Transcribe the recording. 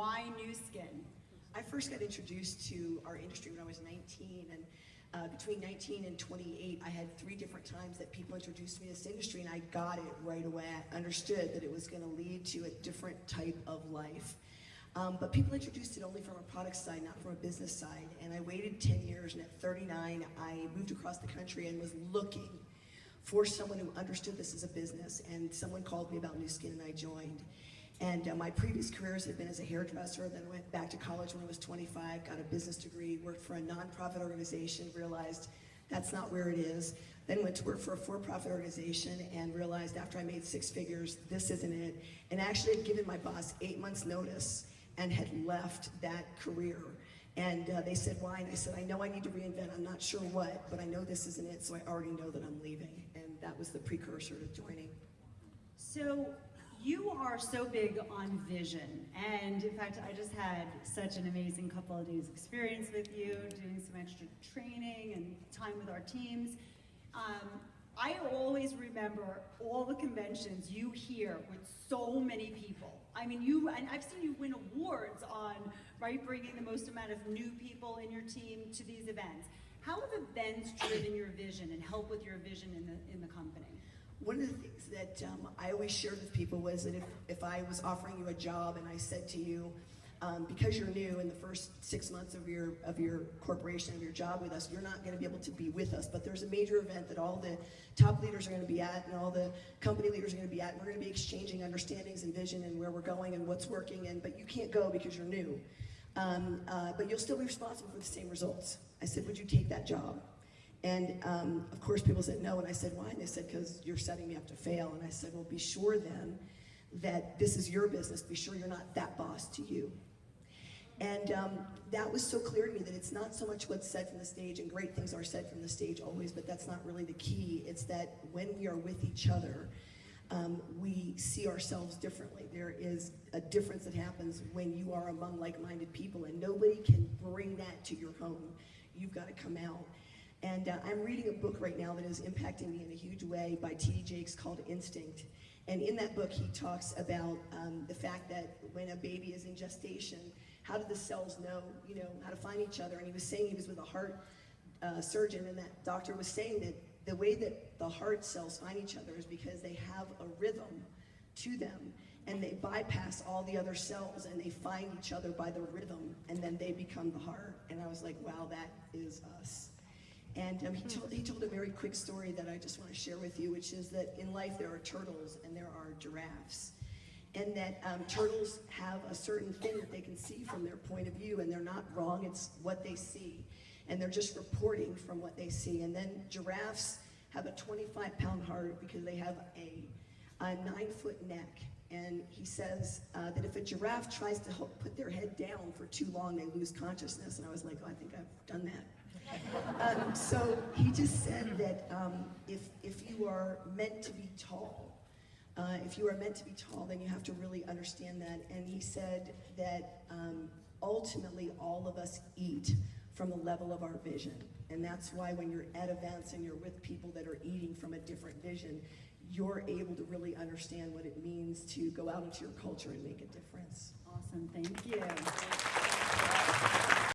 why Nu Skin? I first got introduced to our industry when I was 19, and between 19 and 28, I had 3 different times that people introduced me to this industry, and I got it right away. I understood that it was going to lead to a different type of life. But people introduced it only from a product side, not from a business side. And I waited 10 years, and at 39, I moved across the country and was looking for someone who understood this as a business. And someone called me about Nu Skin, and I joined. And my previous careers had been as a hairdresser, then went back to college when I was 25, got a business degree, worked for a nonprofit organization, realized that's not where it is. Then went to work for a for-profit organization and realized after I made 6 figures, this isn't it. And actually had given my boss 8 months notice and had left that career. And they said, why? And I said, I know I need to reinvent. I'm not sure what, but I know this isn't it, so I already know that I'm leaving. And that was the precursor to joining. So you are so big on vision, and in fact, I just had such an amazing couple of days experience with you, doing some extra training and time with our teams. I always remember all the conventions you hear with so many people. I mean, and I've seen you win awards on, right, bringing the most amount of new people in your team to these events. How have events driven your vision and help with your vision in the company? One of the things that I always shared with people was that if I was offering you a job and I said to you, because you're new in the first 6 months of your corporation, of your job with us, you're not going to be able to be with us. But there's a major event that all the top leaders are going to be at and all the company leaders are going to be at. And we're going to be exchanging understandings and vision and where we're going and what's working. But you can't go because you're new. But you'll still be responsible for the same results. I said, would you take that job? And of course people said no, and I said, why? And they said, because you're setting me up to fail. And I said, well, be sure then that this is your business. Be sure you're not that boss to you. And that was so clear to me that it's not so much what's said from the stage, and great things are said from the stage always, but that's not really the key. It's that when we are with each other, we see ourselves differently. There is a difference that happens when you are among like-minded people, and nobody can bring that to your home. You've got to come out. And I'm reading a book right now that is impacting me in a huge way by T.D. Jakes called Instinct. And in that book, he talks about the fact that when a baby is in gestation, how do the cells know, how to find each other? And he was saying he was with a heart surgeon, and that doctor was saying that the way that the heart cells find each other is because they have a rhythm to them, and they bypass all the other cells, and they find each other by the rhythm, and then they become the heart. And I was like, wow, that is us. And he told a very quick story that I just want to share with you, which is that in life there are turtles and there are giraffes. And that turtles have a certain thing that they can see from their point of view, and they're not wrong, it's what they see. And they're just reporting from what they see. And then giraffes have a 25-pound heart because they have a 9-foot neck. And he says that if a giraffe tries to put their head down for too long, they lose consciousness. And I was like, oh, I think I've done that. So he just said that if you are meant to be tall, then you have to really understand that. And he said that ultimately all of us eat from the level of our vision. And that's why when you're at events and you're with people that are eating from a different vision, you're able to really understand what it means to go out into your culture and make a difference. Awesome, thank you.